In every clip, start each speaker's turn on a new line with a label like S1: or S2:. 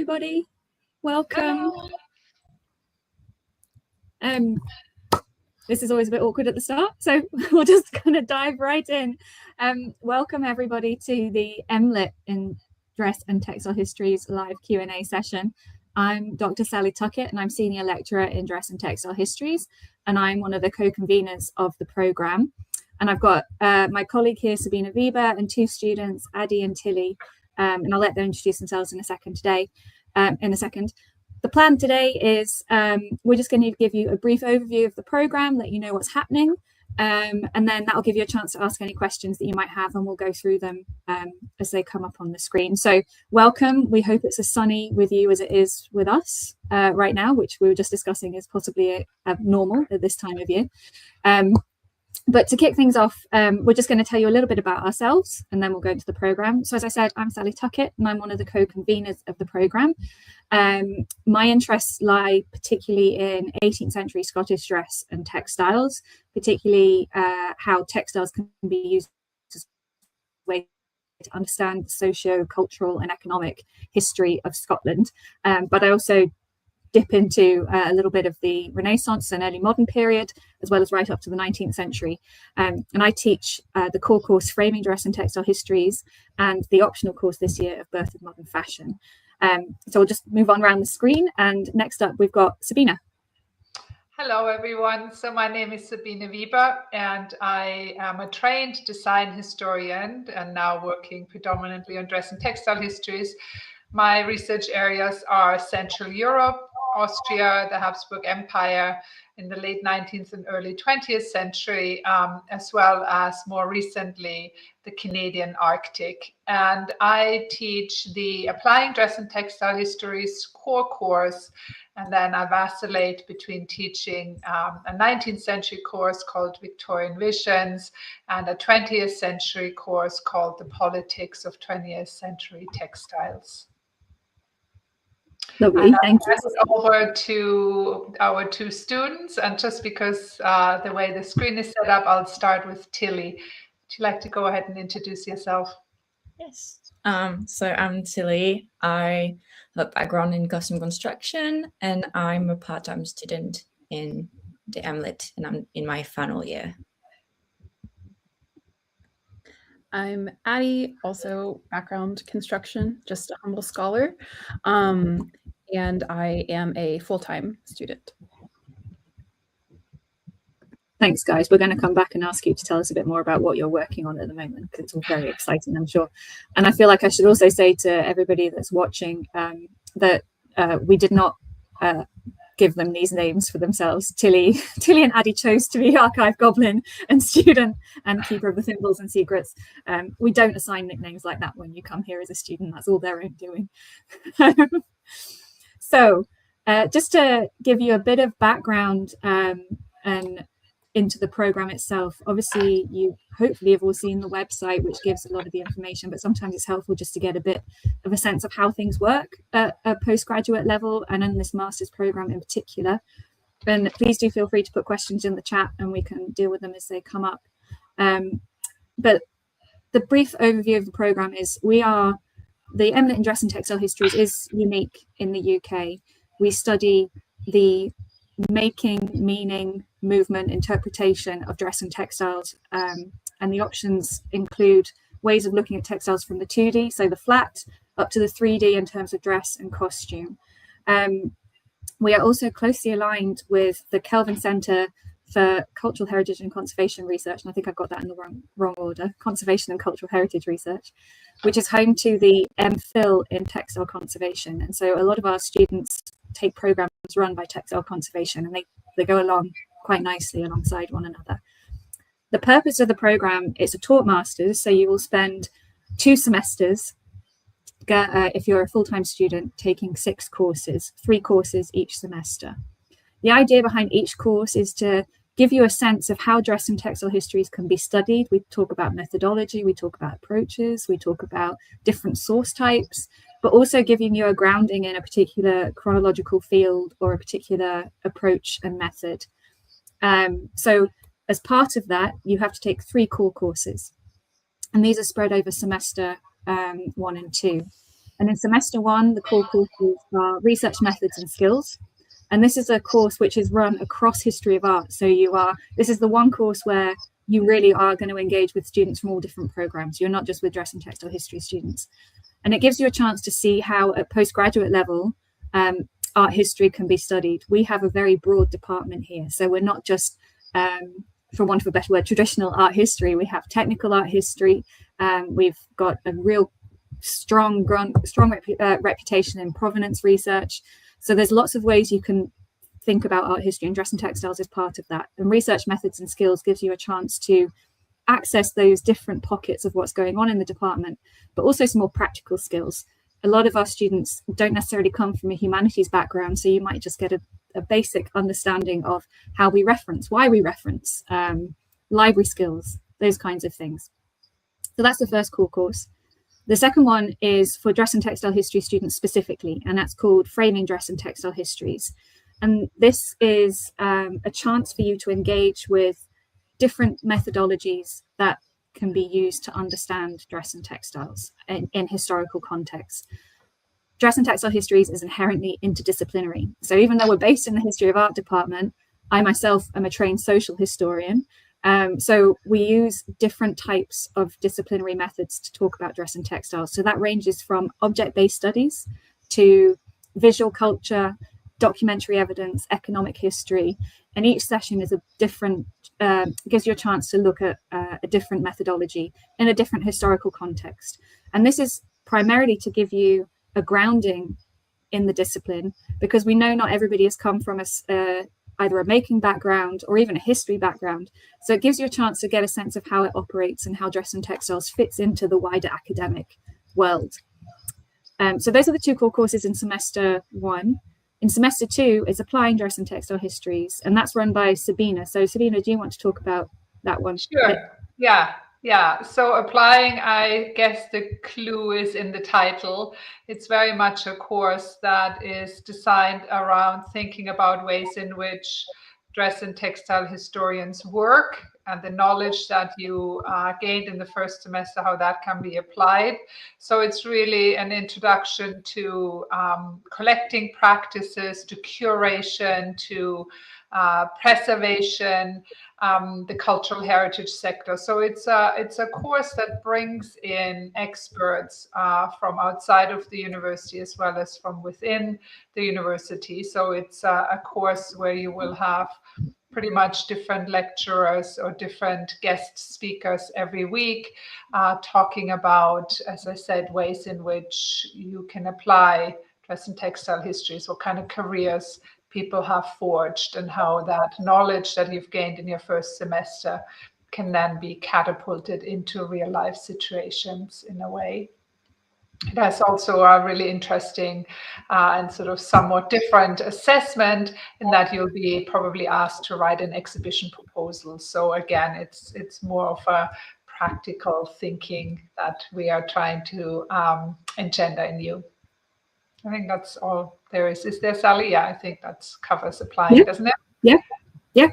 S1: everybody. Welcome. This is always a bit awkward at the start, so we'll just kind of dive right in. Welcome everybody to the MLitt in Dress and Textile Histories live Q&A session. I'm Dr. Sally Tuckett and I'm Senior Lecturer in Dress and Textile Histories, and I'm one of the co-conveners of the programme. And I've got my colleague here, Sabine Wieber, and two students, Addy and Tilly, and I'll let them introduce themselves in a second. The plan today is we're just going to give you a brief overview of the programme, let you know what's happening, and then that'll give you a chance to ask any questions that you might have, and we'll go through them as they come up on the screen. So welcome. We hope it's as sunny with you as it is with us right now, which we were just discussing is possibly abnormal at this time of year. But to kick things off, we're just going to tell you a little bit about ourselves and then we'll go into the programme. So as I said, I'm Sally Tuckett and I'm one of the co-conveners of the programme. My interests lie particularly in 18th century Scottish dress and textiles, particularly how textiles can be used as a way to understand the socio-cultural and economic history of Scotland. But I also dip into a little bit of the Renaissance and early modern period, as well as right up to the 19th century. And I teach the core course Framing Dress and Textile Histories and the optional course this year of Birth of Modern Fashion. So we'll just move on around the screen. And next up, we've got Sabine.
S2: Hello, everyone. So my name is Sabine Wieber, and I am a trained design historian and now working predominantly on dress and textile histories. My research areas are Central Europe, Austria, the Habsburg Empire in the late 19th and early 20th century, as well as more recently, the Canadian Arctic. And I teach the Applying Dress and Textile Histories core course, and then I vacillate between teaching a 19th century course called Victorian Visions and a 20th century course called The Politics of 20th Century Textiles.
S1: Lovely, thank you.
S2: Over to our two students, and just because the way the screen is set up, I'll start with Tilly. Would you like to go ahead and introduce yourself?
S3: Yes. So I'm Tilly. I have a background in custom construction, and I'm a part-time student in the MLitt, and I'm in my final year.
S4: I'm Addy, also background construction, just a humble scholar, and I am a full-time student.
S1: Thanks, guys. We're going to come back and ask you to tell us a bit more about what you're working on at the moment, because it's all very exciting, I'm sure. And I feel like I should also say to everybody that's watching that we did not give them these names for themselves. Tilly and Addy chose to be archive goblin and student and keeper of the thimbles and secrets. We don't assign nicknames like that when you come here as a student. That's all their own doing. So just to give you a bit of background and into the program itself, obviously you hopefully have all seen the website, which gives a lot of the information, but sometimes it's helpful just to get a bit of a sense of how things work at a postgraduate level and in this master's program in particular. And please do feel free to put questions in the chat and we can deal with them as they come up. But the brief overview of the program is the MLitt in Dress and Textile Histories is unique in the UK. We study the making, meaning, movement, interpretation of dress and textiles, and the options include ways of looking at textiles from the 2D, so the flat, up to the 3D in terms of dress and costume. We are also closely aligned with the Kelvin Centre for Cultural Heritage and Conservation Research, and I think I've got that in the wrong order, Conservation and Cultural Heritage Research, which is home to the MPhil in Textile Conservation. And so a lot of our students take programs run by Textile Conservation, and they go along quite nicely alongside one another. The purpose of the program is a taught masters, so you will spend 2 semesters, if you're a full-time student, taking 6 courses, 3 courses each semester. The idea behind each course is to give you a sense of how dress and textile histories can be studied. We talk about methodology, we talk about approaches, we talk about different source types, but also giving you a grounding in a particular chronological field or a particular approach and method. So as part of that, you have to take 3 core courses, and these are spread over semester 1 and 2. And in semester 1, the core courses are research methods and skills. And this is a course which is run across history of art. So this is the one course where you really are going to engage with students from all different programs. You're not just with dress and textile history students. And it gives you a chance to see how at postgraduate level, art history can be studied. We have a very broad department here. So we're not just, for want of a better word, traditional art history. We have technical art history. We've got a real strong reputation in provenance research. So there's lots of ways you can think about art history, and dress and textiles is part of that. And research methods and skills gives you a chance to access those different pockets of what's going on in the department, but also some more practical skills. A lot of our students don't necessarily come from a humanities background, so you might just get a basic understanding of how we reference, why we reference, library skills, those kinds of things. So that's the first core course. The second one is for dress and textile history students specifically, and that's called Framing Dress and Textile Histories. And this is a chance for you to engage with different methodologies that can be used to understand dress and textiles in historical contexts. Dress and textile histories is inherently interdisciplinary. So even though we're based in the history of art department, I myself am a trained social historian. So we use different types of disciplinary methods to talk about dress and textiles. So that ranges from object-based studies to visual culture, documentary evidence, economic history, and each session is a different, gives you a chance to look at a different methodology in a different historical context. And this is primarily to give you a grounding in the discipline, because we know not everybody has come from either a making background or even a history background. So it gives you a chance to get a sense of how it operates and how dress and textiles fits into the wider academic world. So those are the two core courses in semester 1. In semester 2 is Applying Dress and Textile Histories, and that's run by Sabine. So Sabine, do you want to talk about that one?
S2: Sure. Yeah. So applying, I guess the clue is in the title. It's very much a course that is designed around thinking about ways in which dress and textile historians work, and the knowledge that you gained in the first semester, how that can be applied. So it's really an introduction to collecting practices, to curation, to preservation, the cultural heritage sector. So it's a course that brings in experts from outside of the university as well as from within the university. So it's a course where you will have pretty much different lecturers or different guest speakers every week, talking about, as I said, ways in which you can apply dress and textile histories, what kind of careers people have forged, and how that knowledge that you've gained in your first semester can then be catapulted into real life situations in a way. It has also a really interesting and sort of somewhat different assessment in that you'll be probably asked to write an exhibition proposal. So again, it's more of a practical thinking that we are trying to engender in you. I think that's all there is. Is there, Sally? Yeah, I think that covers applying, doesn't it?
S1: Yeah.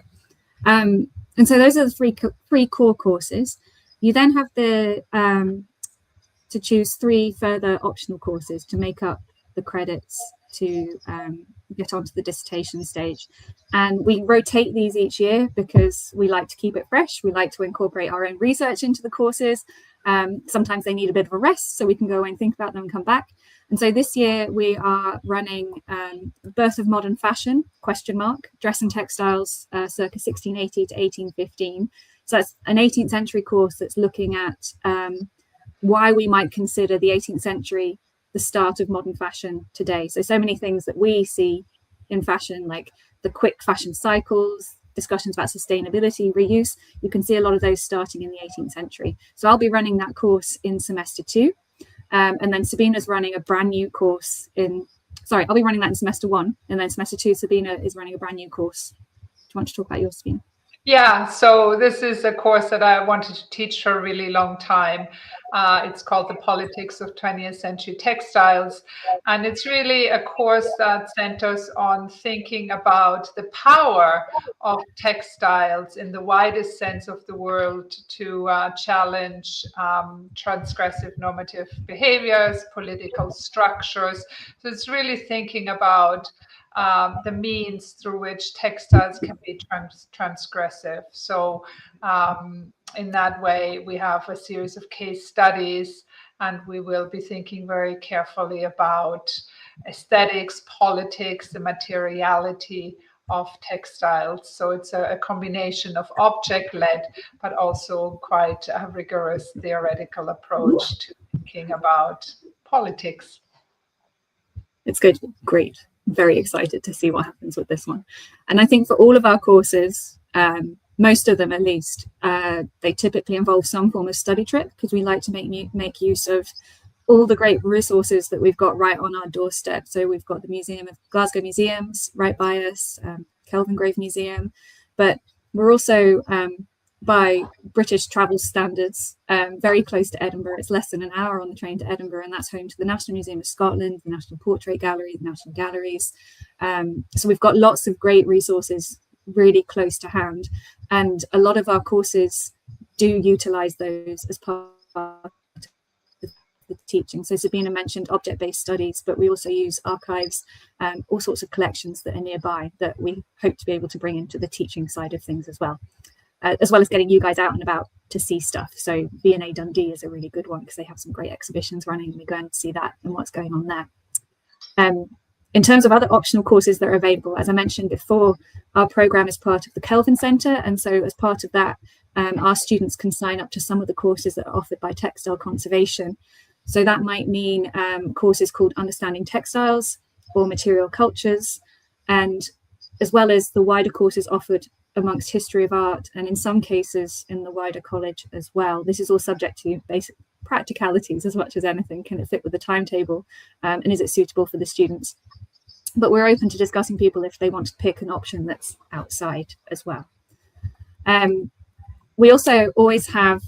S1: And so those are the three core courses. You then have to choose 3 further optional courses to make up the credits to get onto the dissertation stage. And we rotate these each year because we like to keep it fresh. We like to incorporate our own research into the courses. Sometimes they need a bit of a rest, so we can go and think about them and come back. And so this year we are running Birth of Modern Fashion, ? Dress and Textiles, circa 1680 to 1815. So that's an 18th century course that's looking at why we might consider the 18th century the start of modern fashion today. So many things that we see in fashion, like the quick fashion cycles, discussions about sustainability, reuse, you can see a lot of those starting in the 18th century. So I'll be running that course in semester 2. And then Sabine is running a brand new course I'll be running that in semester 1. And then semester 2, Sabine is running a brand new course. Do you want to talk about yours, Sabine?
S2: Yeah, so this is a course that I wanted to teach for a really long time. It's called The Politics of 20th Century Textiles. And it's really a course that centers on thinking about the power of textiles in the widest sense of the word to challenge transgressive normative behaviors, political structures. So it's really thinking about the means through which textiles can be transgressive. So in that way, we have a series of case studies, and we will be thinking very carefully about aesthetics, politics, the materiality of textiles. So it's a combination of object-led, but also quite a rigorous theoretical approach to thinking about politics.
S1: It's good. Great. Very excited to see what happens with this one. And I think for all of our courses, most of them at least, they typically involve some form of study trip, because we like to make use of all the great resources that we've got right on our doorstep. So we've got the Museum of Glasgow Museums right by us, Kelvingrove Museum, but we're also by British travel standards very close to Edinburgh. It's less than an hour on the train to Edinburgh, and that's home to the National Museum of Scotland, the National Portrait Gallery, the National Galleries. So we've got lots of great resources really close to hand, and a lot of our courses do utilize those as part of the teaching. So Sabine mentioned object-based studies, but we also use archives, all sorts of collections that are nearby that we hope to be able to bring into the teaching side of things as well as getting you guys out and about to see stuff. So V&A Dundee is a really good one because they have some great exhibitions running, and we go and see that and what's going on there. In terms of other optional courses that are available, as I mentioned before, our program is part of the Kelvin Centre, and so as part of that, our students can sign up to some of the courses that are offered by Textile Conservation. So that might mean courses called Understanding Textiles or Material Cultures, and as well as the wider courses offered amongst History of Art, and in some cases in the wider college as well. This is all subject to basic practicalities as much as anything. Can it fit with the timetable, and is it suitable for the students? But we're open to discussing people if they want to pick an option that's outside as well. We also always have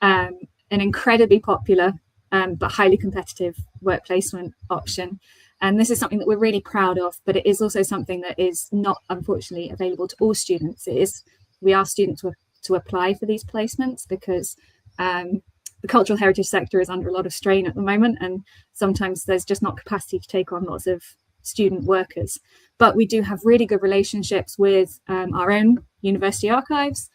S1: an incredibly popular but highly competitive work placement option. And this is something that we're really proud of, but it is also something that is not, unfortunately, available to all students. We ask students to apply for these placements because the cultural heritage sector is under a lot of strain at the moment, and sometimes there's just not capacity to take on lots of student workers. But we do have really good relationships with our own university archives,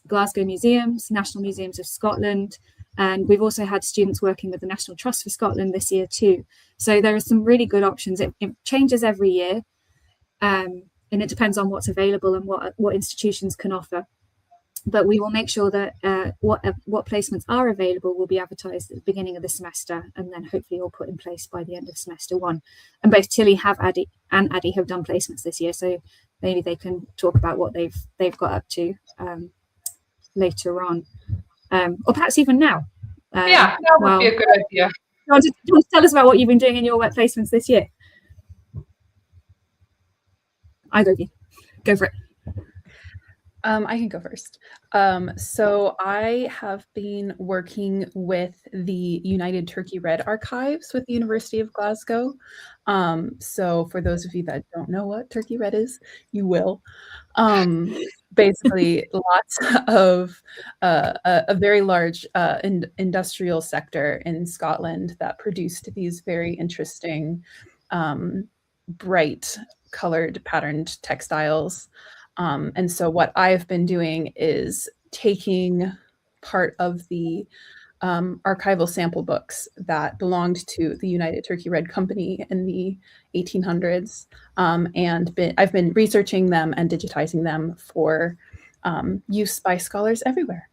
S1: Glasgow Museums, National Museums of Scotland, and we've also had students working with the National Trust for Scotland this year too. So there are some really good options. It changes every year, and it depends on what's available and what institutions can offer. But we will make sure that what placements are available will be advertised at the beginning of the semester, and then hopefully all put in place by the end of semester one. And both Tilly and Addy have done placements this year, so maybe they can talk about what they've got up to later on. Or perhaps even now.
S2: Yeah, that would be a good idea.
S1: Do you want to tell us about what you've been doing in your work placements this year? Either of you. Go for it.
S4: I can go first. So I have been working with the United Turkey Red Archives with the University of Glasgow. So for those of you that don't know what Turkey Red is, you will. Basically, lots of a very large industrial sector in Scotland that produced these very interesting, bright colored patterned textiles. And so what I've been doing is taking part of the archival sample books that belonged to the United Turkey Red Company in the 1800s, and I've been researching them and digitizing them for use by scholars everywhere.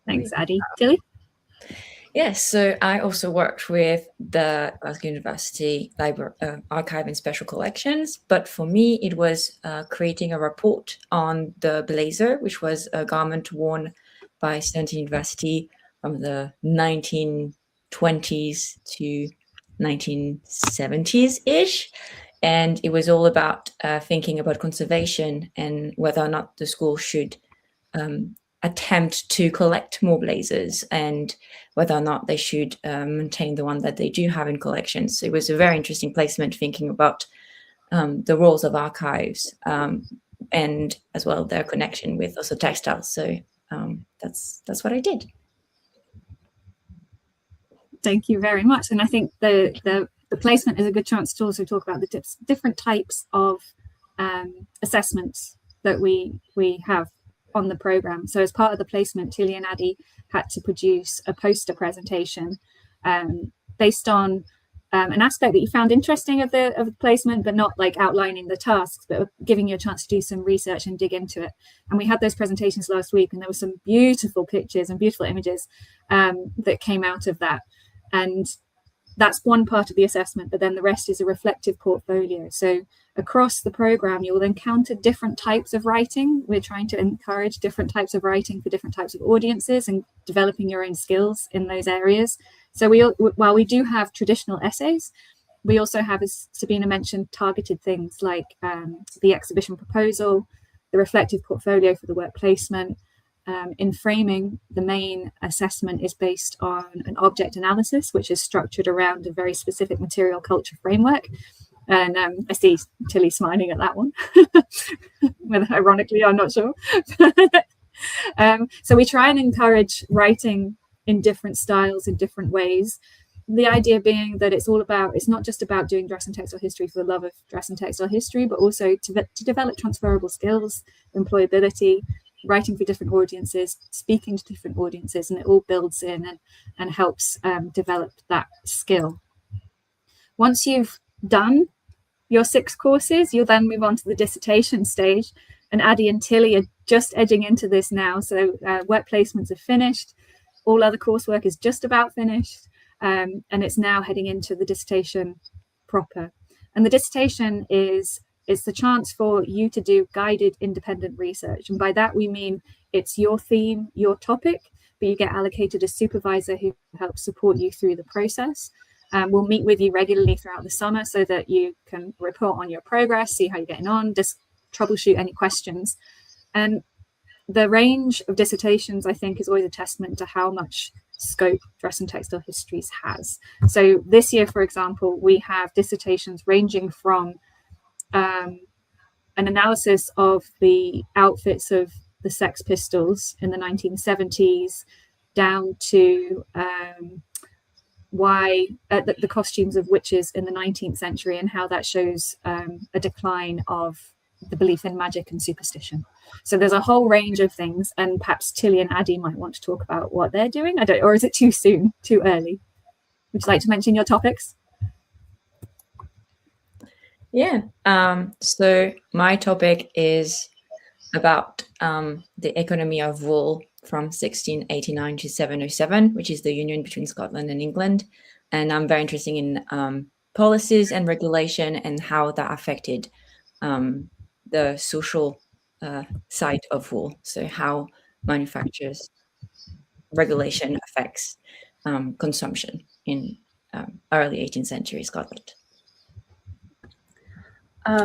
S1: Thanks, Addy. Tilly?
S3: Yes, so I also worked with the Glasgow University Library Archive and Special Collections, but for me it was creating a report on the blazer, which was a garment worn by Stanton University from the 1920s to 1970s-ish. And it was all about thinking about conservation and whether or not the school should attempt to collect more blazers and whether or not they should maintain the one that they do have in collections. So it was a very interesting placement, thinking about the roles of archives and as well their connection with also textiles. So that's what I did.
S1: Thank you very much. And I think the placement is a good chance to also talk about the different types of assessments that we have on the program. So as part of the placement, Tilly and Addy had to produce a poster presentation based on an aspect that you found interesting of the placement, but not like outlining the tasks, but giving you a chance to do some research and dig into it. And we had those presentations last week, and there were some beautiful pictures and beautiful images that came out of that. And that's one part of the assessment, but then the rest is a reflective portfolio. So across the program, you will encounter different types of writing. We're trying to encourage different types of writing for different types of audiences and developing your own skills in those areas. So while we do have traditional essays, we also have, as Sabine mentioned, targeted things like the exhibition proposal, the reflective portfolio for the work placement. In framing, the main assessment is based on an object analysis, which is structured around a very specific material culture framework. And I see Tilly smiling at that one, whether ironically, I'm not sure. So we try and encourage writing in different styles, in different ways. The idea being that it's not just about doing dress and textile history for the love of dress and textile history, but also to develop transferable skills, employability, writing for different audiences, speaking to different audiences, and it all builds in and helps develop that skill. Once you've done your 6 courses, you'll then move on to the dissertation stage, and Addy and Tilly are just edging into this now. So work placements are finished, all other coursework is just about finished, and it's now heading into the dissertation proper. And the dissertation is the chance for you to do guided independent research. And by that we mean it's your theme, your topic, but you get allocated a supervisor who helps support you through the process. We'll meet with you regularly throughout the summer so that you can report on your progress, see how you're getting on, just troubleshoot any questions. And the range of dissertations, I think, is always a testament to how much scope dress and textile histories has. So this year, for example, we have dissertations ranging from an analysis of the outfits of the Sex Pistols in the 1970s down to why the costumes of witches in the 19th century and how that shows a decline of the belief in magic and superstition. So there's a whole range of things, and perhaps Tilly and Addy might want to talk about what they're doing. Or is it too soon, too early? Would you like to mention your topics?
S3: Yeah, so my topic is about the economy of wool from 1689 to 707, which is the union between Scotland and England. And I'm very interested in policies and regulation and how that affected the social side of wool. So how manufacturers regulation affects consumption in early 18th century Scotland.
S4: I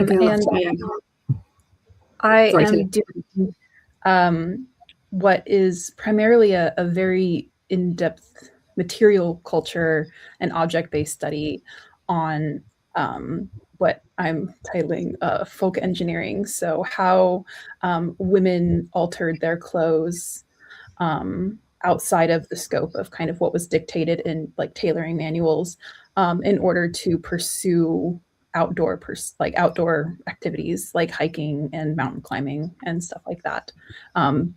S4: am doing what is primarily a very in-depth material culture and object-based study on what I'm titling folk engineering. So how women altered their clothes outside of the scope of kind of what was dictated in like tailoring manuals in order to pursue outdoor activities like hiking and mountain climbing and stuff like that,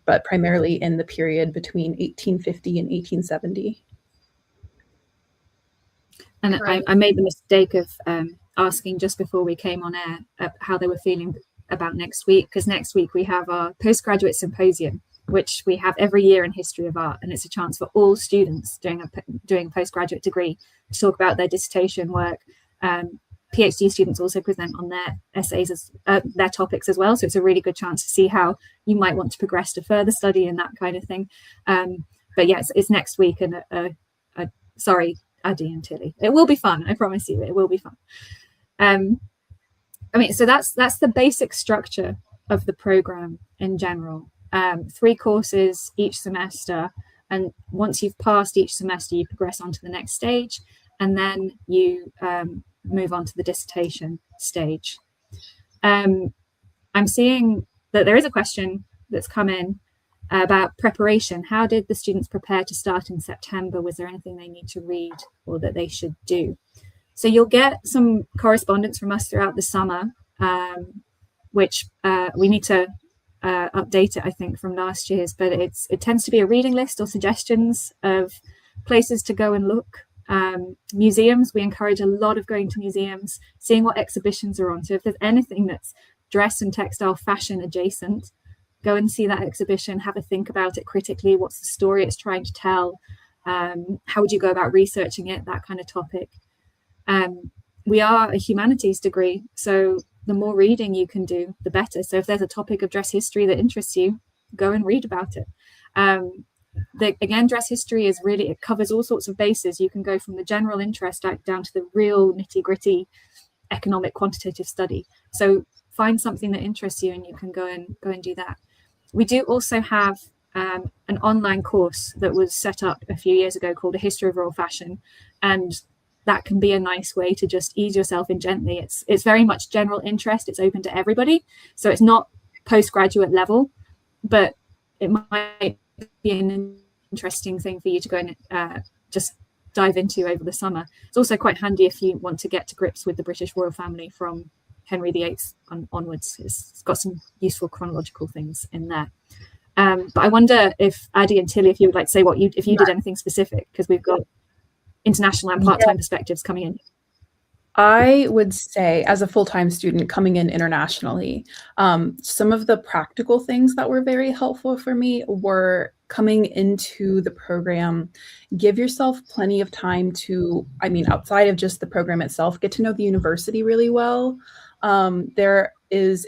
S4: but primarily in the period between 1850 and 1870.
S1: And I made the mistake of asking just before we came on air how they were feeling about next week, because next week we have our postgraduate symposium, which we have every year in history of art, and it's a chance for all students doing a postgraduate degree to talk about their dissertation work. PhD students also present on their essays as their topics as well, so it's a really good chance to see how you might want to progress to further study and that kind of thing. But yes, it's next week, and sorry, Addy and Tilly, it will be fun. I promise you, it will be fun. I mean, so that's the basic structure of the program in general. 3 courses each semester, and once you've passed each semester, you progress on to the next stage, and then you move on to the dissertation stage. I'm seeing that there is a question that's come in about preparation. How did the students prepare to start in September? Was there anything they need to read or that they should do? So you'll get some correspondence from us throughout the summer, which we need to update it, I think, from last year's, but it tends to be a reading list or suggestions of places to go and look. Museums, we encourage a lot of going to museums, seeing what exhibitions are on. So if there's anything that's dress and textile fashion adjacent, go and see that exhibition, have a think about it critically. What's the story it's trying to tell? How would you go about researching it? That kind of topic. We are a humanities degree, so the more reading you can do, the better. So if there's a topic of dress history that interests you, go and read about it. Again, dress history is really, it covers all sorts of bases. You can go from the general interest down to the real nitty-gritty economic quantitative study. So find something that interests you and you can go and do that. We do also have an online course that was set up a few years ago called A History of Royal Fashion, and that can be a nice way to just ease yourself in gently. It's very much general interest. It's open to everybody. So it's not postgraduate level, but it might be an interesting thing for you to go and just dive into over the summer. It's also quite handy if you want to get to grips with the British royal family from Henry VIII onwards. It's got some useful chronological things in there. But I wonder if Addie and Tilly, if you would like to say if you did anything specific, because we've got international and part-time perspectives coming in.
S4: I would say, as a full-time student coming in internationally, some of the practical things that were very helpful for me were coming into the program, give yourself plenty of time to, outside of just the program itself, get to know the university really well. There is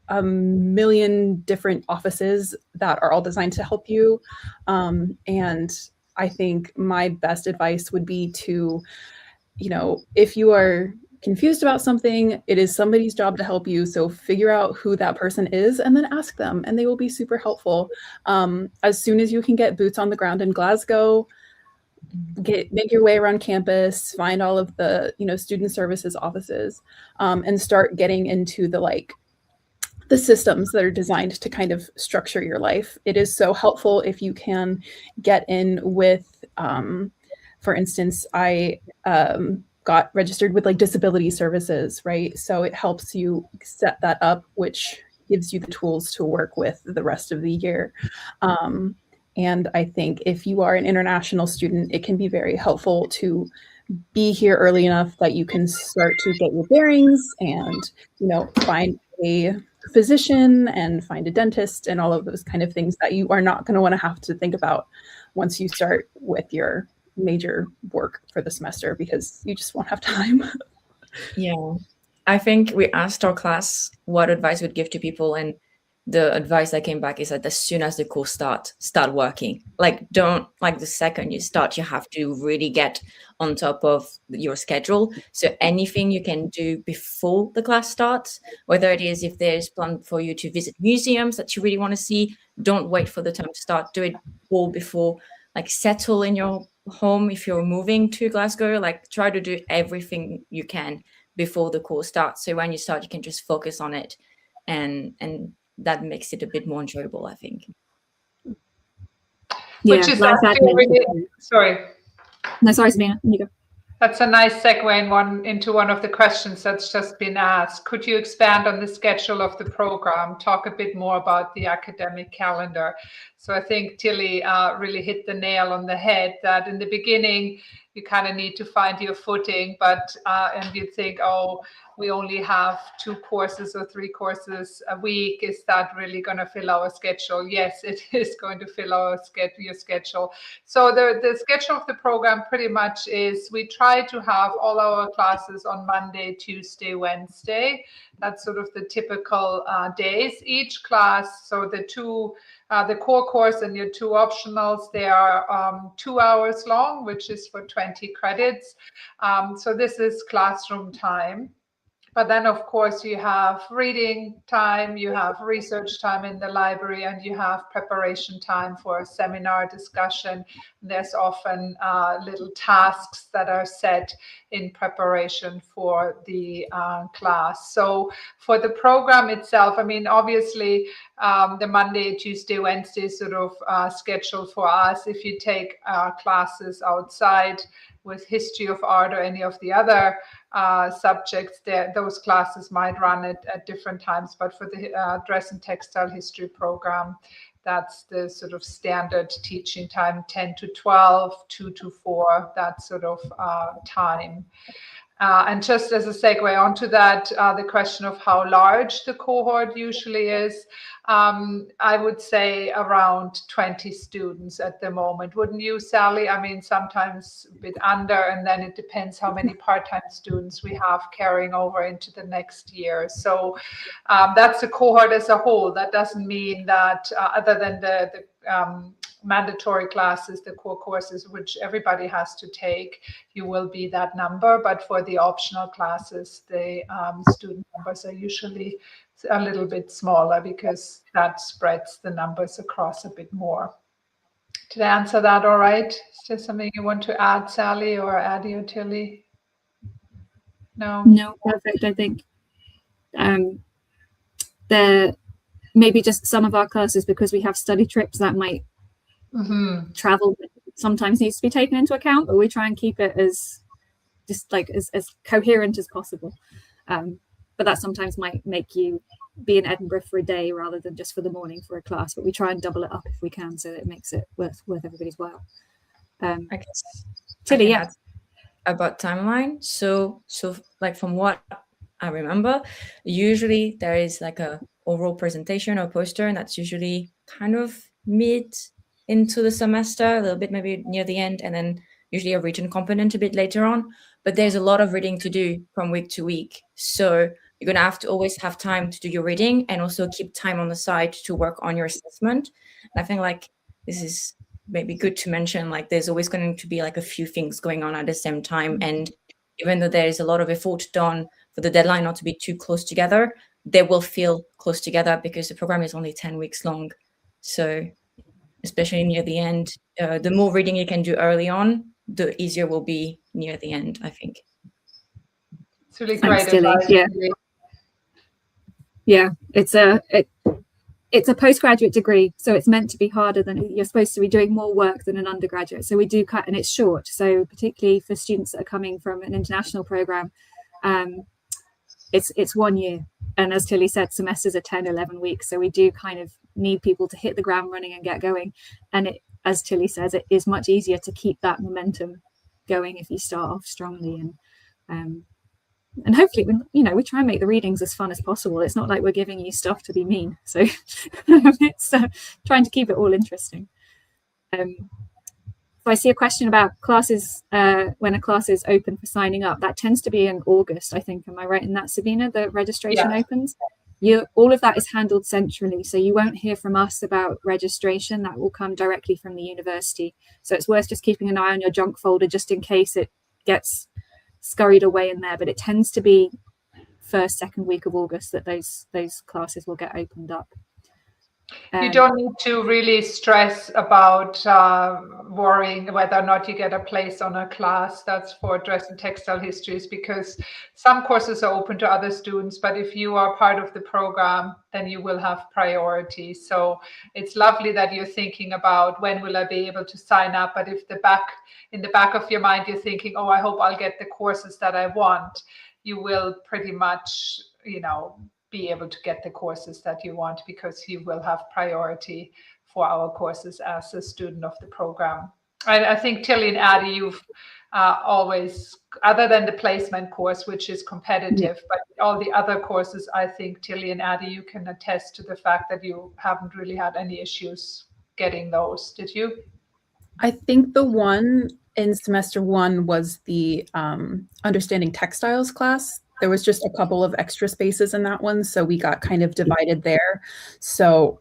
S4: a million different offices that are all designed to help you. And I think my best advice would be to, if you are confused about something, it is somebody's job to help you. So figure out who that person is and then ask them, and they will be super helpful. As soon as you can get boots on the ground in Glasgow, make your way around campus, find all of the, student services offices, and start getting into the systems that are designed to kind of structure your life. It is so helpful if you can get in with, for instance, I got registered with disability services, right? So it helps you set that up, which gives you the tools to work with the rest of the year. And I think if you are an international student, it can be very helpful to be here early enough that you can start to get your bearings and, find a physician and find a dentist and all of those kind of things that you are not going to want to have to think about once you start with your major work for the semester, because you just won't have time.
S3: Yeah, I think we asked our class what advice we'd give to people, and the advice that came back is that as soon as the course start working. Don't the second you start, you have to really get on top of your schedule. So anything you can do before the class starts, whether it is if there's plan for you to visit museums that you really want to see, don't wait for the term to start. Do it all before. Settle in your home if you're moving to Glasgow. Try to do everything you can before the course starts. So when you start, you can just focus on it, and that makes it a bit more enjoyable, I think.
S1: Yeah,
S2: which is
S1: like
S2: actually really, sorry.
S1: No, sorry, Sabine, you go.
S2: That's a nice segue into one of the questions that's just been asked. Could you expand on the schedule of the program, talk a bit more about the academic calendar? So I think Tilly really hit the nail on the head that in the beginning, you kind of need to find your footing, and you think, oh, we only have 2 courses or 3 courses a week. Is that really going to fill our schedule? Yes, it is going to fill your schedule. So the schedule of the program pretty much is we try to have all our classes on Monday, Tuesday, Wednesday. That's sort of the typical days. Each class, so the core course and your 2 optionals, they are 2 hours long, which is for 20 credits. So this is classroom time. But then, of course, you have reading time, you have research time in the library, and you have preparation time for a seminar discussion. There's often little tasks that are set in preparation for the class. So for the program itself, I mean, obviously, the Monday, Tuesday, Wednesday sort of schedule for us. If you take classes outside with history of art or any of the other subjects, those classes might run at different times. But for the dress and textile history program, that's the sort of standard teaching time, 10 to 12, 2 to 4, that sort of time. And just as a segue onto that, the question of how large the cohort usually is, I would say around 20 students at the moment. Wouldn't you, Sally? I mean, sometimes a bit under, and then it depends how many part-time students we have carrying over into the next year. So that's the cohort as a whole. That doesn't mean that other than the mandatory classes, the core courses, which everybody has to take, you will be that number. But for the optional classes, the student numbers are usually a little bit smaller because that spreads the numbers across a bit more. Did I answer that all right? Is there something you want to add, Sally, or Addie or Tilly? No?
S1: No, perfect. I think maybe just some of our classes, because we have study trips, that might travel sometimes needs to be taken into account, but we try and keep it as coherent as possible. But that sometimes might make you be in Edinburgh for a day rather than just for the morning for a class, but we try and double it up if we can, so that it makes it worth everybody's while.
S3: I guess
S1: Tilly, yeah.
S3: About timeline. So like from what I remember, usually there is like a oral presentation or poster, and that's usually kind of mid into the semester, a little bit maybe near the end, and then usually a written component a bit later on. But there's a lot of reading to do from week to week. So you're going to have to always have time to do your reading and also keep time on the side to work on your assessment. And I think like this is maybe good to mention, like there's always going to be like a few things going on at the same time. And even though there is a lot of effort done for the deadline not to be too close together, they will feel close together because the program is only 10 weeks long. So especially near the end, the more reading you can do early on, the easier will be near the end, I think.
S2: It's really great
S1: advice. Yeah, it's a postgraduate degree, so it's meant to be harder than, you're supposed to be doing more work than an undergraduate. So we do cut, and it's short. So particularly for students that are coming from an international program, it's 1 year. And as Tilly said, semesters are 10, 11 weeks. So we do kind of need people to hit the ground running and get going. And it, as Tilly says, it is much easier to keep that momentum going if you start off strongly. And hopefully, we try and make the readings as fun as possible. It's not like we're giving you stuff to be mean. So it's trying to keep it all interesting. So I see a question about classes, when a class is open for signing up. That tends to be in August, I think. Am I right in that, Sabine? The registration opens? All of that is handled centrally. So you won't hear from us about registration. That will come directly from the university. So it's worth just keeping an eye on your junk folder just in case it gets scurried away in there. But it tends to be first, second week of August that those classes will get opened up.
S2: You don't need to really stress about worrying whether or not you get a place on a class. That's for dress and textile histories, because some courses are open to other students, but if you are part of the program, then you will have priority. So it's lovely that you're thinking about when will I be able to sign up, but if in the back of your mind you're thinking, oh, I hope I'll get the courses that I want, you will pretty much, be able to get the courses that you want, because you will have priority for our courses as a student of the program. I think Tilly and Addie, you've always, other than the placement course, which is competitive, but all the other courses, I think Tilly and Addie, you can attest to the fact that you haven't really had any issues getting those. Did you?
S4: I think the one in semester 1 was the understanding textiles class. There was just a couple of extra spaces in that one, so we got kind of divided there. So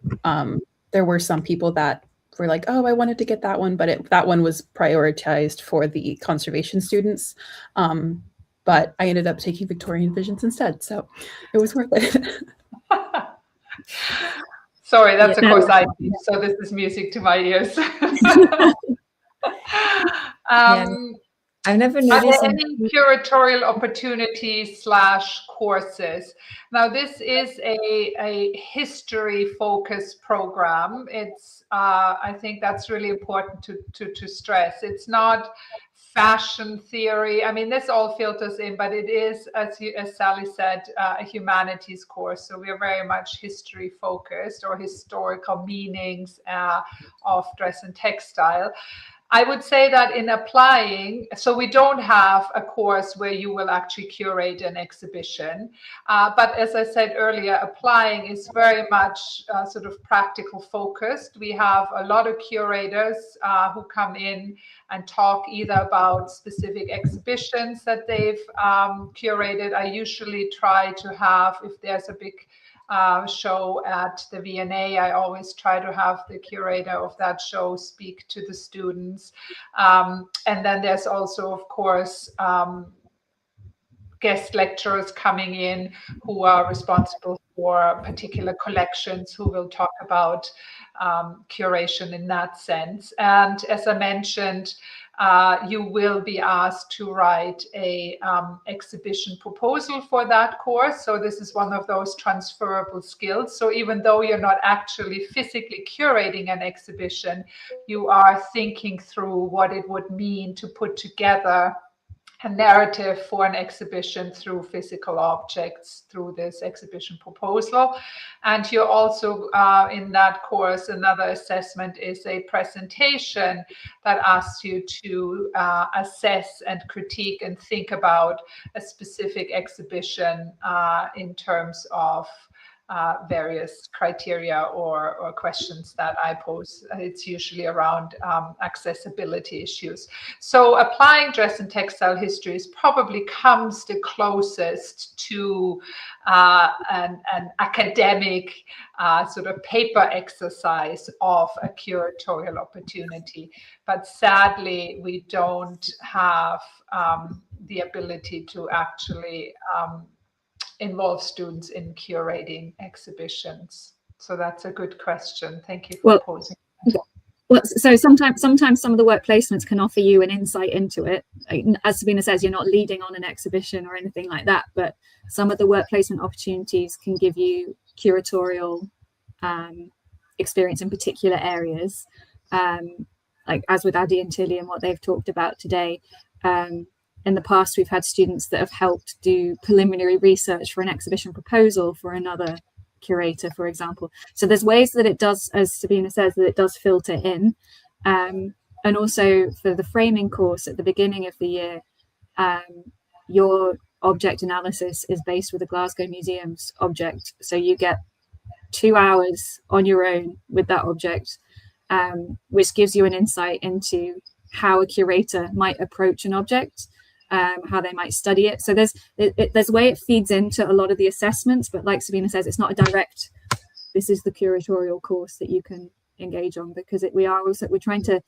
S4: there were some people that were like, oh, I wanted to get that one, but that one was prioritized for the conservation students. but I ended up taking Victorian Visions instead. So it was worth it.
S2: Sorry, that's of course I teach, so this is music to my ears.
S3: I've never
S2: Are
S3: noticed
S2: there any curatorial opportunities / courses? Now, this is a history-focused program. It's I think that's really important to stress. It's not fashion theory. I mean, this all filters in, but it is, as Sally said, a humanities course. So we are very much history-focused, or historical meanings of dress and textile. I would say that in applying, so we don't have a course where you will actually curate an exhibition. But as I said earlier, applying is very much sort of practical focused. We have a lot of curators who come in and talk either about specific exhibitions that they've curated. I usually try to have, if there's a big show at the V&A, I always try to have the curator of that show speak to the students. And then there's also, of course, guest lecturers coming in who are responsible for particular collections, who will talk about curation in that sense. And as I mentioned, you will be asked to write a exhibition proposal for that course. So this is one of those transferable skills. So even though you're not actually physically curating an exhibition, you are thinking through what it would mean to put together a narrative for an exhibition through physical objects, through this exhibition proposal. And you're also in that course, another assessment is a presentation that asks you to assess and critique and think about a specific exhibition in terms of various criteria or questions that I pose. It's usually around accessibility issues. So applying dress and textile histories probably comes the closest to an academic sort of paper exercise of a curatorial opportunity. But sadly, we don't have the ability to actually involve students in curating exhibitions. So that's a good question. Thank you for posing.
S1: Well, so sometimes some of the work placements can offer you an insight into it. As Sabine says, you're not leading on an exhibition or anything like that, but some of the work placement opportunities can give you curatorial experience in particular areas, like as with Adi and Tilly and what they've talked about today. In the past, we've had students that have helped do preliminary research for an exhibition proposal for another curator, for example. So there's ways that it does, as Sabine says, that it does filter in. And also for the framing course at the beginning of the year, your object analysis is based with the Glasgow Museum's object. So you get 2 hours on your own with that object, which gives you an insight into how a curator might approach an object. How they might study it. So there's a way it feeds into a lot of the assessments, but like Sabine says, it's not a direct, this is the curatorial course that you can engage on, because we're trying to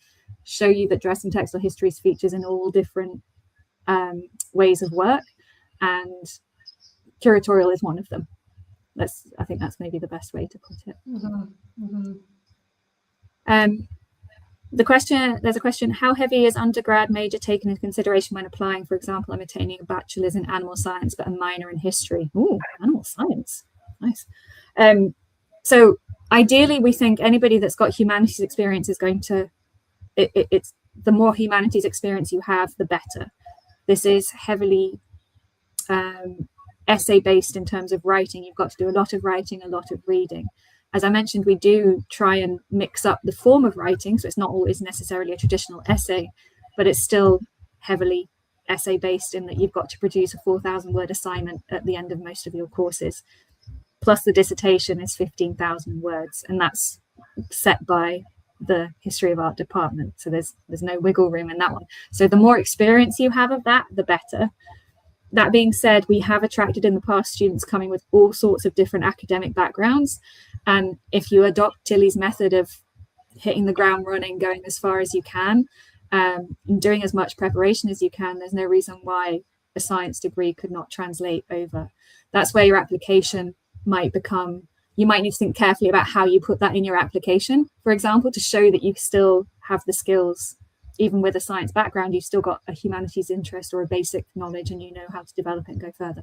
S1: show you that dress and textile histories features in all different ways of work, and curatorial is one of them. I think that's maybe the best way to put it.
S2: Mm-hmm. Mm-hmm.
S1: There's a question, how heavy is undergrad major taken into consideration when applying? For example, I'm attaining a bachelor's in animal science, but a minor in history. Ooh, animal science, nice. So ideally, we think anybody that's got humanities experience is going to, it's the more humanities experience you have, the better. This is heavily essay-based in terms of writing. You've got to do a lot of writing, a lot of reading. As I mentioned, we do try and mix up the form of writing, so it's not always necessarily a traditional essay, but it's still heavily essay-based in that you've got to produce a 4,000-word assignment at the end of most of your courses. Plus the dissertation is 15,000 words, and that's set by the History of Art department. So there's no wiggle room in that one. So the more experience you have of that, the better. That being said, we have attracted in the past students coming with all sorts of different academic backgrounds. And if you adopt Tilly's method of hitting the ground running, going as far as you can, and doing as much preparation as you can, there's no reason why a science degree could not translate over. That's where your application might become, you might need to think carefully about how you put that in your application, for example, to show that you still have the skills. Even with a science background, you've still got a humanities interest or a basic knowledge, and you know how to develop it and go further.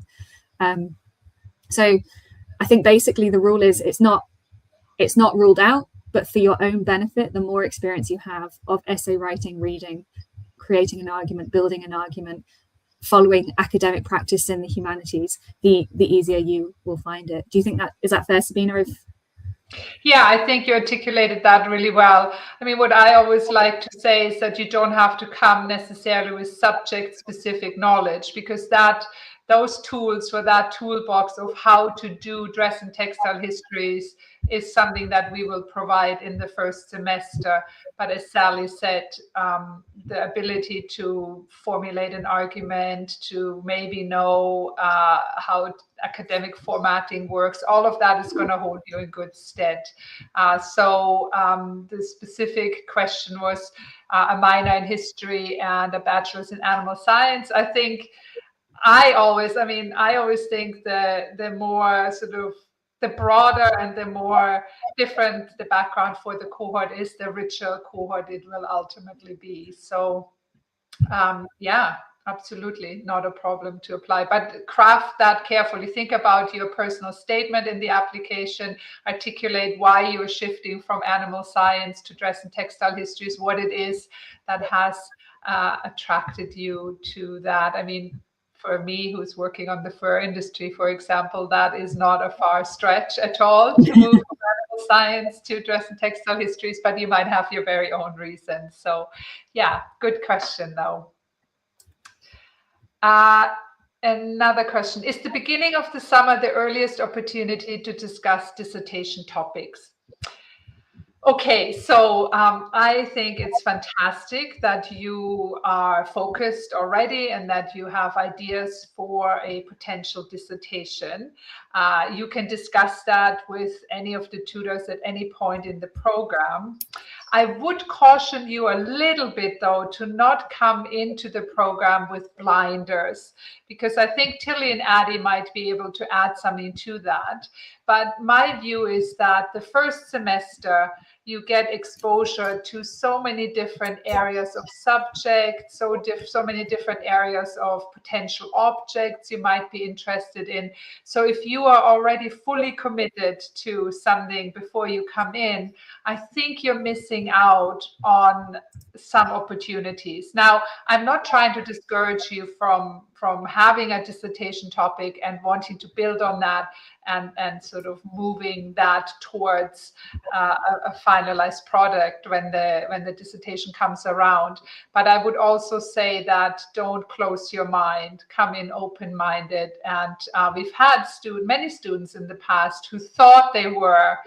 S1: So I think basically the rule is it's not ruled out, but for your own benefit, the more experience you have of essay writing, reading, creating an argument, building an argument, following academic practice in the humanities, the easier you will find it. Do you think is that fair, Sabine?
S2: Yeah, I think you articulated that really well. I mean, what I always like to say is that you don't have to come necessarily with subject-specific knowledge, because those tools for that toolbox of how to do dress and textile histories is something that we will provide in the first semester. But as Sally said, the ability to formulate an argument, to maybe know how academic formatting works, all of that is going to hold you in good stead. So the specific question was a minor in history and a bachelor's in animal science. I think I always think the more sort of the broader and the more different the background for the cohort is, the richer cohort it will ultimately be. So yeah, absolutely not a problem to apply, but craft that carefully. Think about your personal statement in the application, articulate why you're shifting from animal science to dress and textile histories, what it is that has attracted you to that. I mean, for me, who's working on the fur industry, for example, that is not a far stretch at all to move from animal science to dress and textile histories, but you might have your very own reasons. So yeah, good question though. Another question, is the beginning of the summer the earliest opportunity to discuss dissertation topics? Okay, so I think it's fantastic that you are focused already and that you have ideas for a potential dissertation. You can discuss that with any of the tutors at any point in the program. I would caution you a little bit, though, to not come into the program with blinders, because I think Tilly and Addie might be able to add something to that. But my view is that the first semester, you get exposure to so many different areas of subject, so many different areas of potential objects you might be interested in. So if you are already fully committed to something before you come in, I think you're missing out on some opportunities. Now, I'm not trying to discourage you from having a dissertation topic and wanting to build on that and sort of moving that towards a finalized product when the dissertation comes around. But I would also say that don't close your mind, come in open-minded. And we've had many students in the past who thought they were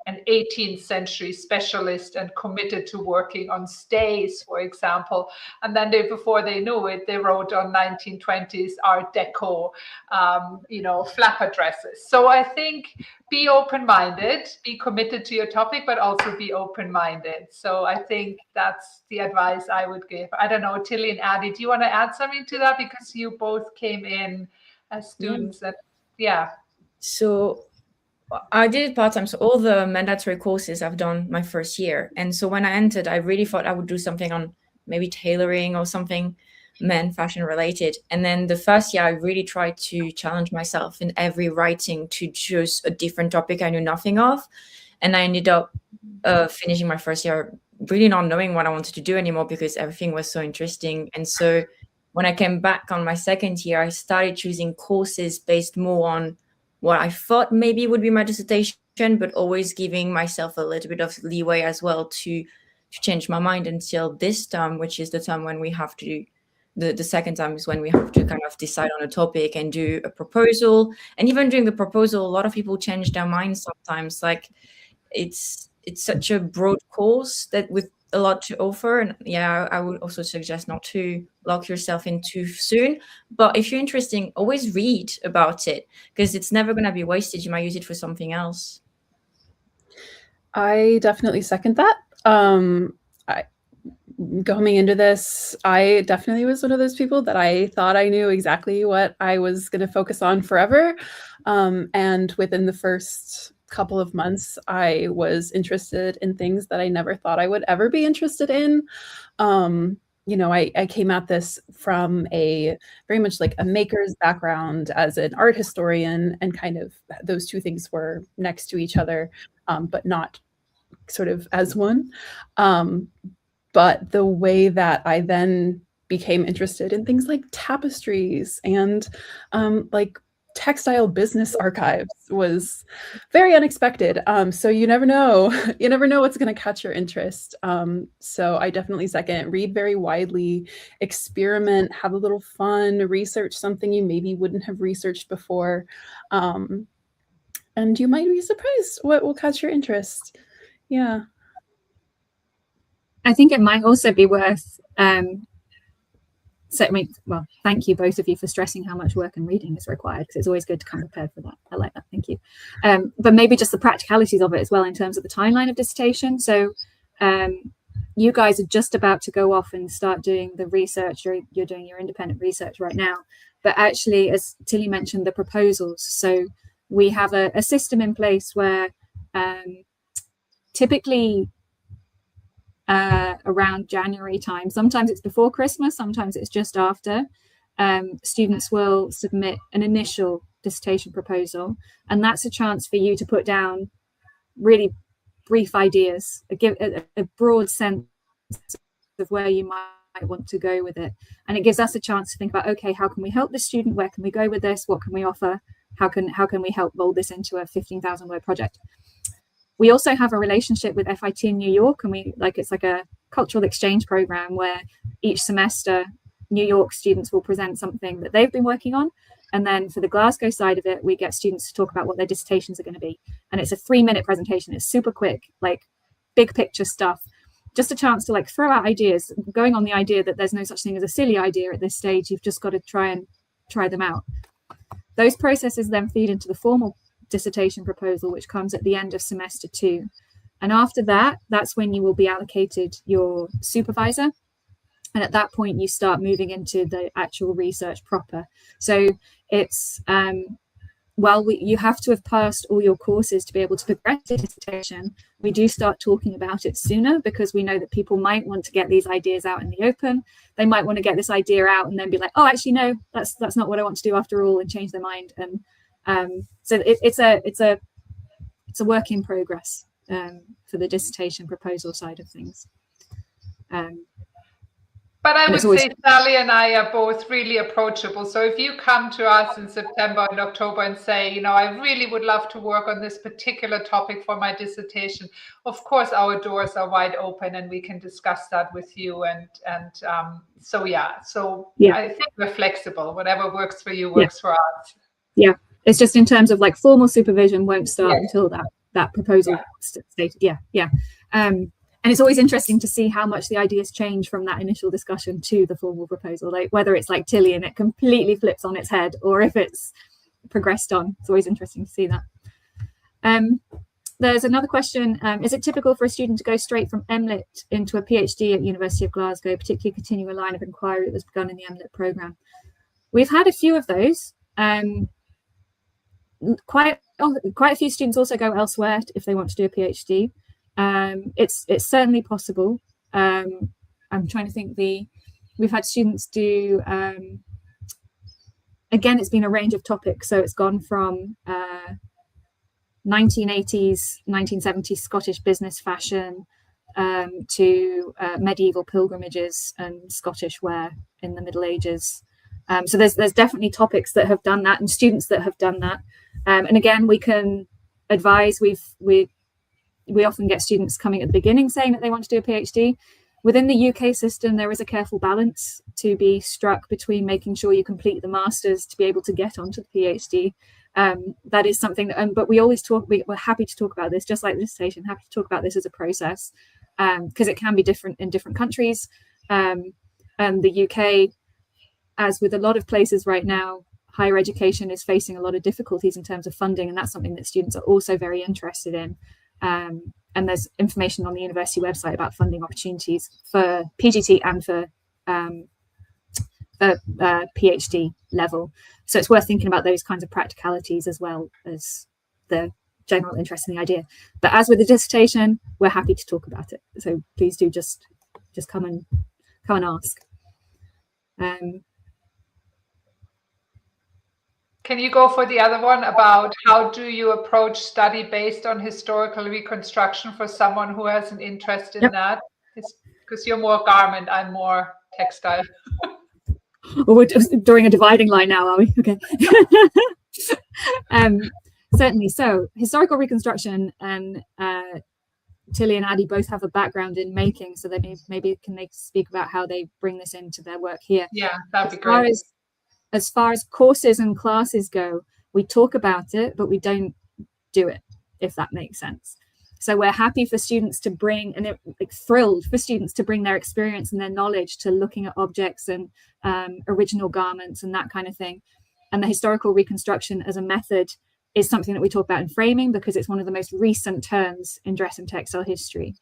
S2: an 18th century specialist and committed to working on stays, for example. And then before they knew it, they wrote on 1920s Art Deco, flapper dresses. So I think be open-minded, be committed to your topic, but also be open-minded. So I think that's the advice I would give. I don't know, Tilly and Addie, do you want to add something to that? Because you both came in as students.
S3: So I did part-time, so all the mandatory courses I've done my first year. And so when I entered, I really thought I would do something on maybe tailoring or something men fashion related. And then the first year, I really tried to challenge myself in every writing to choose a different topic I knew nothing of. And I ended up finishing my first year really not knowing what I wanted to do anymore because everything was so interesting. And so when I came back on my second year, I started choosing courses based more on what I thought maybe would be my dissertation, but always giving myself a little bit of leeway as well to change my mind until this term, which is the term when we have to do, the second time is when we have to kind of decide on a topic and do a proposal. And even during the proposal, a lot of people change their minds sometimes. Like it's such a broad course that with a lot to offer. And yeah, I would also suggest not to lock yourself in too soon. But if you're interested, always read about it because it's never going to be wasted. You might use it for something else.
S4: I definitely second that. Going into this, I definitely was one of those people that I thought I knew exactly what I was going to focus on forever. And within the first couple of months, I was interested in things that I never thought I would ever be interested in. I came at this from a very much like a maker's background as an art historian, and kind of those two things were next to each other, but not sort of as one. But the way that I then became interested in things like tapestries and like textile business archives was very unexpected. So you never know. You never know what's going to catch your interest. So I definitely second, read very widely, experiment, have a little fun, research something you maybe wouldn't have researched before. And you might be surprised what will catch your interest. Yeah.
S1: I think it might also be worth thank you both of you for stressing how much work and reading is required, because it's always good to come prepared for that. I like that, thank you. But maybe just the practicalities of it as well in terms of the timeline of dissertation. So you guys are just about to go off and start doing the research, you're doing your independent research right now, but actually, as Tilly mentioned, the proposals. So we have a system in place where typically around January time, sometimes it's before Christmas, sometimes it's just after, students will submit an initial dissertation proposal, and that's a chance for you to put down really brief ideas, give a broad sense of where you might want to go with it, and it gives us a chance to think about, okay, how can we help the student, where can we go with this, what can we offer, how can we help mold this into a 15,000 word project. We also have a relationship with FIT in New York, and it's like a cultural exchange program where each semester New York students will present something that they've been working on, and then for the Glasgow side of it, we get students to talk about what their dissertations are going to be, and it's a 3-minute presentation. It's super quick, like big picture stuff, just a chance to like throw out ideas, going on the idea that there's no such thing as a silly idea at this stage. You've just got to try them out. Those processes then feed into the formal dissertation proposal, which comes at the end of semester 2, and after that, that's when you will be allocated your supervisor, and at that point you start moving into the actual research proper. So it's you have to have passed all your courses to be able to progress to dissertation. We do start talking about it sooner, because we know that people might want to get these ideas out in the open. They might want to get this idea out and then be like, oh, actually no, that's not what I want to do after all, and change their mind. And so it's a work in progress for the dissertation proposal side of things.
S2: But I would say Sally and I are both really approachable. So if you come to us in September and October and say, I really would love to work on this particular topic for my dissertation, of course, our doors are wide open and we can discuss that with you. So I think we're flexible. Whatever works for you works for us.
S1: Yeah. It's just in terms of like formal supervision won't start until that proposal stated. Yeah. And it's always interesting to see how much the ideas change from that initial discussion to the formal proposal, like whether it's like Tilly and it completely flips on its head, or if it's progressed on. It's always interesting to see that. There's another question. Is it typical for a student to go straight from MLitt into a PhD at University of Glasgow, particularly continue a line of inquiry that was begun in the MLitt programme? We've had a few of those. Quite a few students also go elsewhere if they want to do a PhD. It's certainly possible. I'm trying to think. We've had students do. Again, it's been a range of topics. So it's gone from 1980s, 1970s Scottish business fashion to medieval pilgrimages and Scottish wear in the Middle Ages. So there's definitely topics that have done that, and students that have done that. And again, we can advise. We often get students coming at the beginning saying that they want to do a PhD. Within the UK system, there is a careful balance to be struck between making sure you complete the master's to be able to get onto the PhD. That is something that, but we always talk, we're happy to talk about this, just like the dissertation, happy to talk about this as a process, because it can be different in different countries. And the UK, as with a lot of places right now, higher education is facing a lot of difficulties in terms of funding, and that's something that students are also very interested in. and there's information on the university website about funding opportunities for PGT and for PhD level. So it's worth thinking about those kinds of practicalities as well as the general interest in the idea. But as with the dissertation, we're happy to talk about it. So please do just come and ask.
S2: Can you go for the other one about how do you approach study based on historical reconstruction for someone who has an interest in that? Because you're more garment, I'm more textile.
S1: Well, we're drawing a dividing line now, are we? Okay. Certainly. So historical reconstruction, and Tilly and Addy both have a background in making, so they maybe can they speak about how they bring this into their work here.
S2: Yeah, that'd be great.
S1: As far as courses and classes go, we talk about it, but we don't do it, if that makes sense. So we're happy for students to bring, and like thrilled for students to bring their experience and their knowledge to looking at objects and original garments and that kind of thing. And the historical reconstruction as a method is something that we talk about in framing because it's one of the most recent terms in dress and textile history.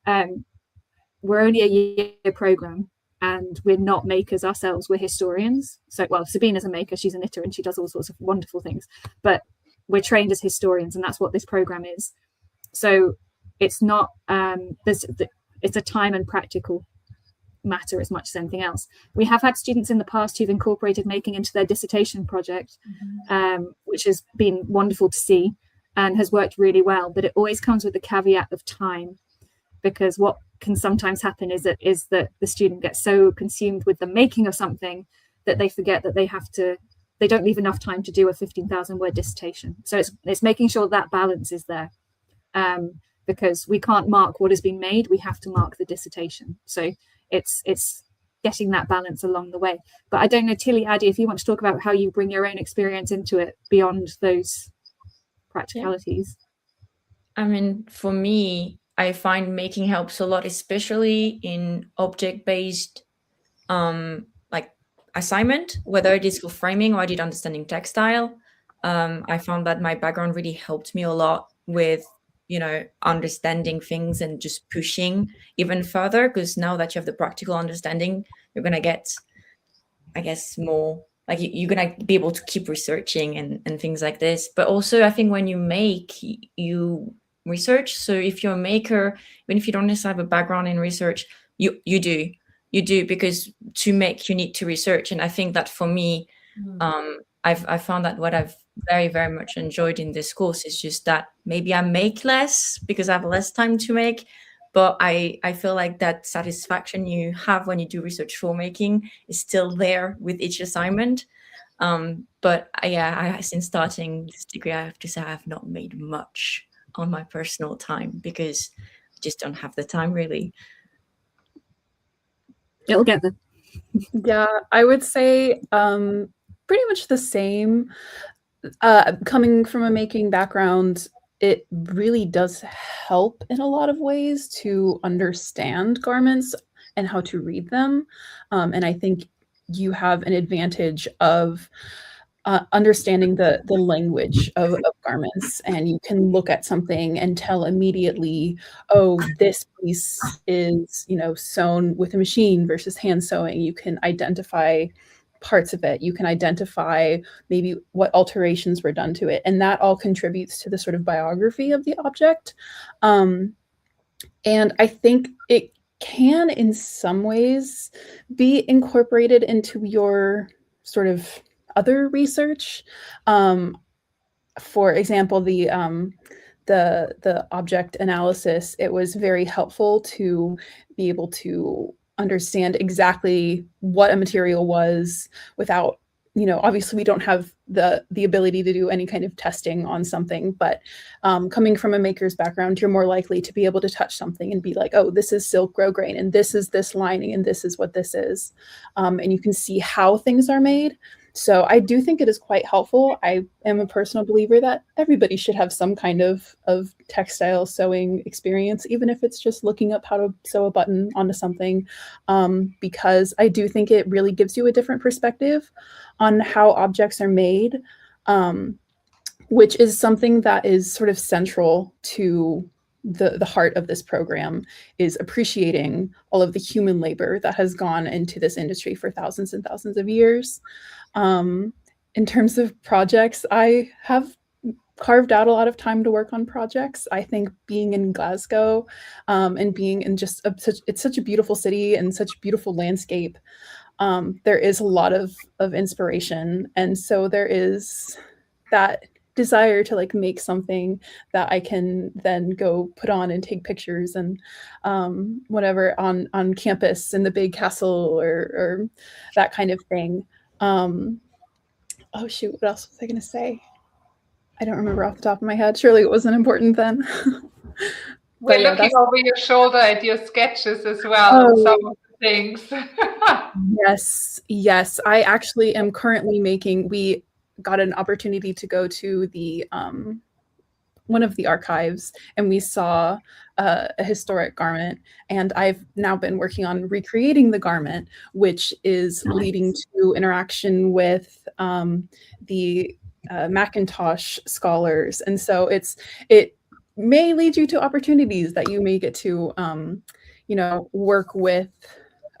S1: We're only a year program and we're not makers ourselves, we're historians. So, well, Sabine is a maker, she's a knitter and she does all sorts of wonderful things, but we're trained as historians and that's what this program is. So it's not, it's a time and practical matter as much as anything else. We have had students in the past who've incorporated making into their dissertation project, which has been wonderful to see and has worked really well, but it always comes with the caveat of time, because what can sometimes happen is that the student gets so consumed with the making of something that they forget that they don't leave enough time to do a 15,000 word dissertation. So it's making sure that balance is there. Because we can't mark what has been made, we have to mark the dissertation. So it's getting that balance along the way. But I don't know, Tilly, Addy, if you want to talk about how you bring your own experience into it beyond those practicalities.
S3: Yeah. I mean, for me, I find making helps a lot, especially in object-based like assignment, whether it is for framing or I did understanding textile. I found that my background really helped me a lot with understanding things and just pushing even further, because now that you have the practical understanding, you're going to get, I guess, more like you're going to be able to keep researching and things like this. But also I think when you make, you research. So if you're a maker, even if you don't necessarily have a background in research, you do because to make you need to research. And I think that for me, I've found that what I've very, very much enjoyed in this course is just that maybe I make less because I have less time to make, but I feel like that satisfaction you have when you do research filmmaking is still there with each assignment. But since starting this degree, I have to say I have not made much on my personal time because I just don't have the time really.
S1: It'll get there.
S4: Yeah, I would say pretty much the same. Coming from a making background, it really does help in a lot of ways to understand garments and how to read them. And I think you have an advantage of understanding the language of garments, and you can look at something and tell immediately, oh, this piece is, sewn with a machine versus hand sewing. You can identify parts of it. You can identify maybe what alterations were done to it. And that all contributes to the sort of biography of the object. And I think it can, in some ways, be incorporated into your sort of other research. For example, the object analysis, it was very helpful to be able to understand exactly what a material was without, obviously we don't have the ability to do any kind of testing on something, but coming from a maker's background, you're more likely to be able to touch something and be like, oh, this is silk grosgrain, and this is this lining, and this is what this is. And you can see how things are made. So I do think it is quite helpful. I am a personal believer that everybody should have some kind of textile sewing experience, even if it's just looking up how to sew a button onto something, because I do think it really gives you a different perspective on how objects are made, which is something that is sort of central to the heart of this program is appreciating all of the human labor that has gone into this industry for thousands and thousands of years. In terms of projects, I have carved out a lot of time to work on projects. I think being in Glasgow and being in just it's such a beautiful city and such beautiful landscape. There is a lot of inspiration, and so there is that desire to like make something that I can then go put on and take pictures and whatever on campus in the big castle or that kind of thing. Oh shoot, what else was I going to say? I don't remember off the top of my head. Surely it wasn't important then.
S2: We're looking over your shoulder at your sketches as well, and some of the things.
S4: Yes. I actually am currently we got an opportunity to go to the one of the archives, and we saw a historic garment, and I've now been working on recreating the garment, which is leading to interaction with the Macintosh scholars. And so it may lead you to opportunities that you may get to work with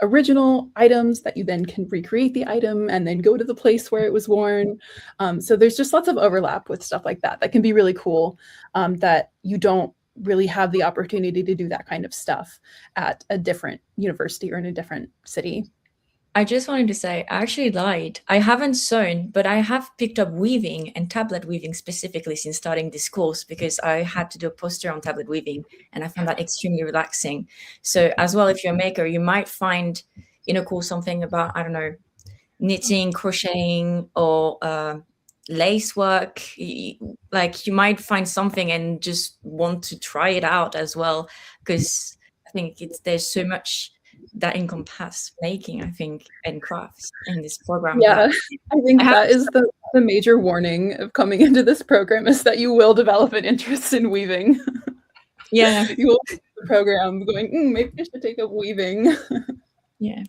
S4: original items that you then can recreate the item and then go to the place where it was worn. So there's just lots of overlap with stuff like that can be really cool, that you don't really have the opportunity to do that kind of stuff at a different university or in a different city.
S3: I just wanted to say, I actually lied. I haven't sewn, but I have picked up weaving and tablet weaving specifically since starting this course, because I had to do a poster on tablet weaving and I found that extremely relaxing. So as well, if you're a maker, you might find in a course something about, I don't know, knitting, crocheting, or lace work. Like you might find something and just want to try it out as well, because I think there's so much that encompass making, I think, and crafts in this program.
S4: Yeah, I think that is the major warning of coming into this program, is that you will develop an interest in weaving.
S3: Yeah.
S4: You will see the program going, maybe I should take up weaving.
S3: Yeah.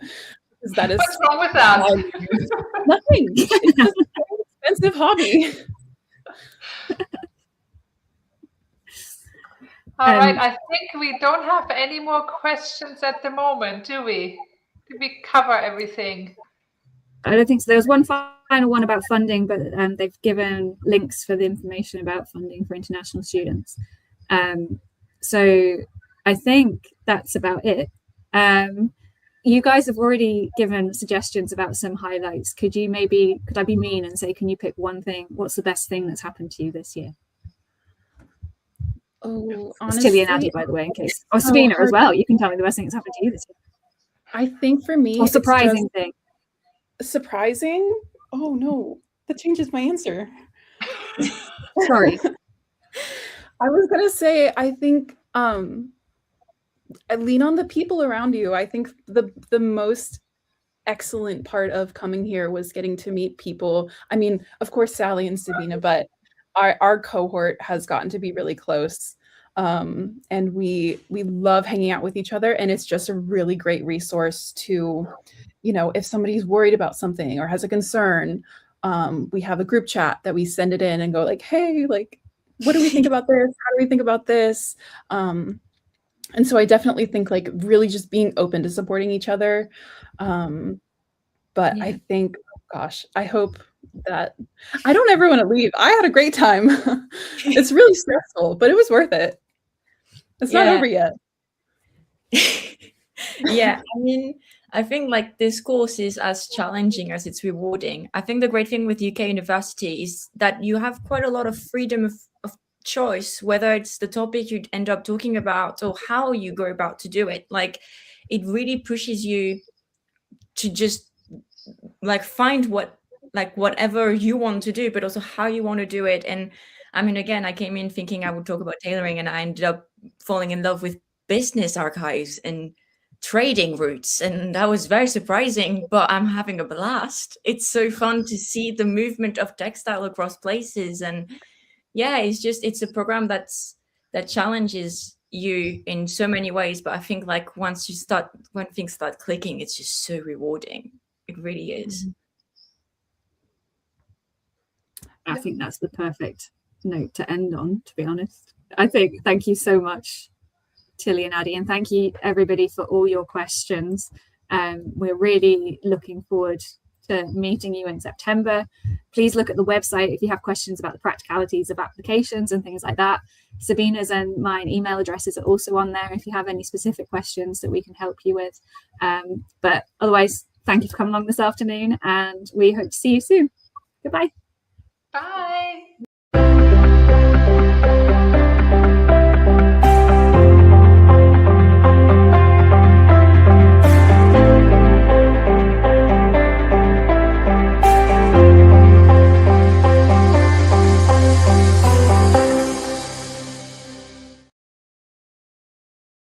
S4: Because that is
S2: what's wrong with that?
S4: Nothing. It's just a very expensive hobby.
S2: All right, I think we don't have any more questions at the moment, do we? Did we cover everything?
S1: I don't think so. There was one final one about funding, but they've given links for the information about funding for international students. So I think that's about it. You guys have already given suggestions about some highlights. Could I be mean and say, can you pick one thing? What's the best thing that's happened to you this year?
S4: Oh,
S1: honestly, it's Tilly and Addy, by the way, in case. Or Sabine as well. You can tell me the best thing that's happened to you this year.
S4: I think for me,
S1: or surprising thing.
S4: Surprising? Oh no, that changes my answer.
S1: Sorry.
S4: I was gonna say, I think I lean on the people around you. I think the most excellent part of coming here was getting to meet people. I mean, of course, Sally and Sabine, but our cohort has gotten to be really close. And we love hanging out with each other, and it's just a really great resource to, if somebody's worried about something or has a concern, we have a group chat that we send it in and go like, hey, like, what do we think about this? How do we think about this? And so I definitely think like really just being open to supporting each other. But yeah. I think, gosh, I hope that I don't ever want to leave. I had a great time. It's really stressful, but it was worth it. It's not over yet.
S3: Yeah, I mean, I think like this course is as challenging as it's rewarding. I think the great thing with UK University is that you have quite a lot of freedom of choice, whether it's the topic you'd end up talking about or how you go about to do it. Like, it really pushes you to just like find whatever you want to do, but also how you want to do it. And I mean, again, I came in thinking I would talk about tailoring, and I ended up falling in love with business archives and trading routes, and that was very surprising, but I'm having a blast. It's so fun to see the movement of textile across places. And yeah, it's a program that challenges you in so many ways, but I think like when things start clicking, it's just so rewarding. It really is.
S1: I think that's the perfect note to end on, to be honest. I think, thank you so much, Tilly and Addie, and thank you everybody for all your questions. We're really looking forward to meeting you in September. Please look at the website if you have questions about the practicalities of applications and things like that. Sabina's and mine email addresses are also on there if you have any specific questions that we can help you with. But otherwise, thank you for coming along this afternoon, and we hope to see you soon. Goodbye.
S2: Bye.